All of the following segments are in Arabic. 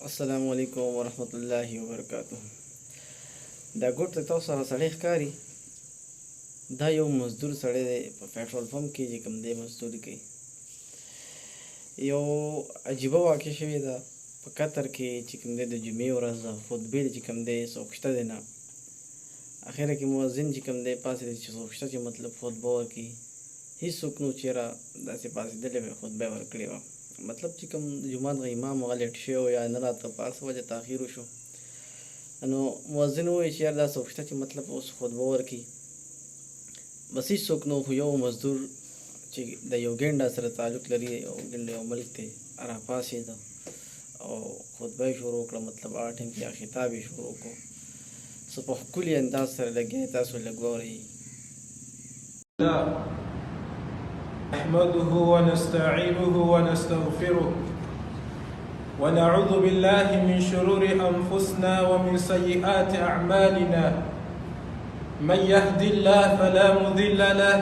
السلام علیکم ورحمت الله وبرکاته. دا ګوټ ته تاسو سره سړی ښکاري. دا یو مزدور سړی دی په پېټرول پمپ کې چې کوم دی مزدوري کوي. یو عجیبه واقع شوې ده په قطر کې چې کوم دی د جمعې ورځ ده، خطبې چې کوم دی څوکشته دی نه، اخره کې مؤذن چې کوم دی پاسېدی چې څوکشته چې مطلب خطبه ورکړي، هېڅوک نو چېرې داسې پاڅېدلی وی خطبه یې ورکړې وه. مطلب چې کوم د جومات غ امام هغه لیټ شوی و یا نه راته په هر څه وجه تاخیر وشو، نو مؤذن ووایي چې یار دا څوکشته چې مطلب اوس خطبه ورکړي، بس هېڅوک نو، خو یو مزدور چې د یو ګنډه سره تعلق لري، یو ګنډه یو ملک دی، راپاڅېده او خطبه یې شروع کړه. مطلب هغه ټایم کې خطاب یې شروع کړو، څه په ښکلي انداز سره لګیا یې، تاسو لږ واورئ. نحمده ونستعينه ونستغفره ونعوذ بالله من شرور أنفسنا ومن سيئات أعمالنا، من يهد الله فلا مضل له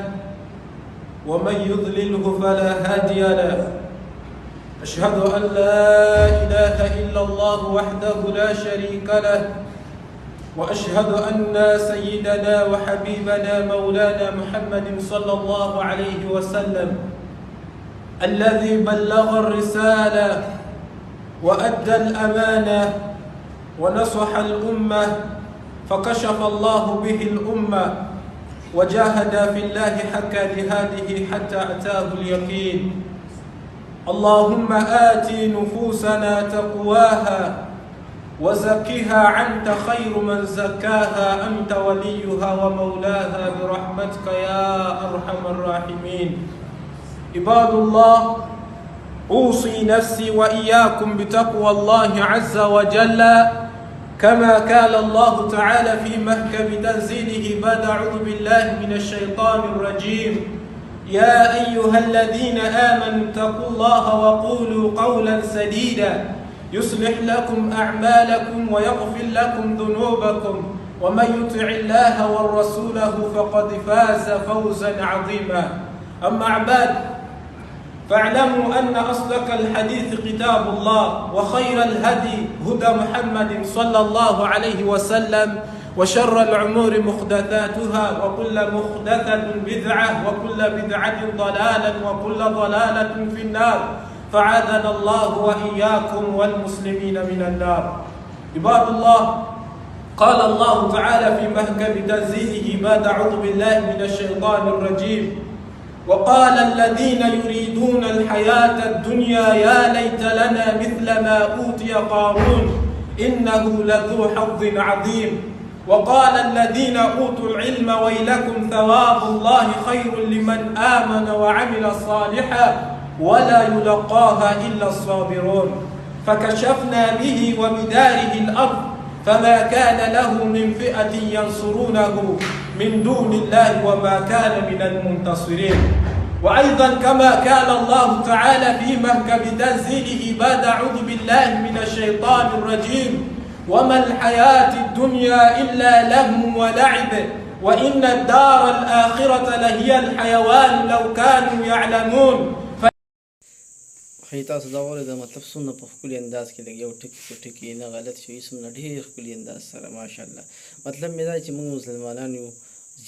ومن يضلله فلا هادي له. أشهد أن لا إله إلا الله وحده لا شريك له، وأشهد أن سيدنا وحبيبنا مولانا محمد صلى الله عليه وسلم الذي بلغ الرسالة وأدى الأمانة ونصح الأمة، فكشف الله به الأمة وجاهد في الله حق جهاده حتى أتاه اليقين. اللهم آت نفوسنا تقواها وزكها أنت خير من زكاها، أنت وليها ومولاها برحمتك يا أرحم الراحمين. عباد الله، أوصي نفسي وإياكم بتقوى الله عز وجل، كما قال الله تعالى في محكم تنزيله بعد أعوذ بالله من الشيطان الرجيم: يا أيها الذين آمنوا اتقوا الله وقولوا قولا سديدا يصلح لكم أعمالكم ويغفر لكم ذنوبكم، ومن يطع الله ورسوله فقد فاز فوزا عظيما. أما بعد، فاعلموا أن أصدق الحديث كتاب الله، وخير الهدي هدى محمد صلى الله عليه وسلم، وشر الأمور محدثاتها، وكل محدثة بدعة، وكل بدعة ضلالة، وكل ضلالة في النار. فعاذنا الله وإياكم والمسلمين من النار. عباد الله، قال الله تعالى في محكم تنزيله بعد أعوذ بالله من الشيطان الرجيم: وقال الذين يريدون الحياة الدنيا يا ليت لنا مثل ما أوتي قارون إنه لذو حظ عظيم. وقال الذين أوتوا العلم ويلكم ثواب الله خير لمن آمن وعمل صالحا ولا يلقاها إلا الصابرون. فكشفنا به وبداره الأرض فما كان له من فئة ينصرونه من دون الله وما كان من المنتصرين. وأيضا كما قال الله تعالى في محكم تنزيله بعد أعوذ بالله من الشيطان الرجيم: وما الحياة الدنيا إلا لهو ولعب وإن الدار الآخرة لهي الحيوان لو كانوا يعلمون. ښایي تاسو دا واورئ، دا مطلب څومره په ښکلي انداز کې لګي، یو ټکي په ټکي نه غلط شوي، څومره ډېر ښکلي انداز سره ماشاءالله. مطلب مې دا چې موږ مسلمانان یو،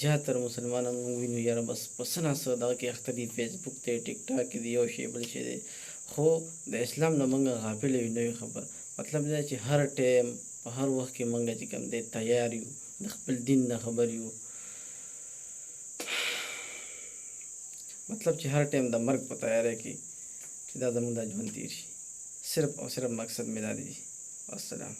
زیاتره مسلمانان موږ وینو یاره بس په څه نه څه دغه کې اخته دي، فیسبوک دی، ټیک ټاک کې دی، یو شی بل شی دی، خو د اسلام نه موږ غافل یو، نه یو خبر. مطلب دا چې هر ټایم په هر وخت کې موږ چې کوم دی تیار یو، د خپل دین نه خبر یو. مطلب چې هر ټایم د مرګ په تیاری کې چې دا زموږ دا ژوند تېر شي، صرف او صرف مقصد مې دا دی. والسلام.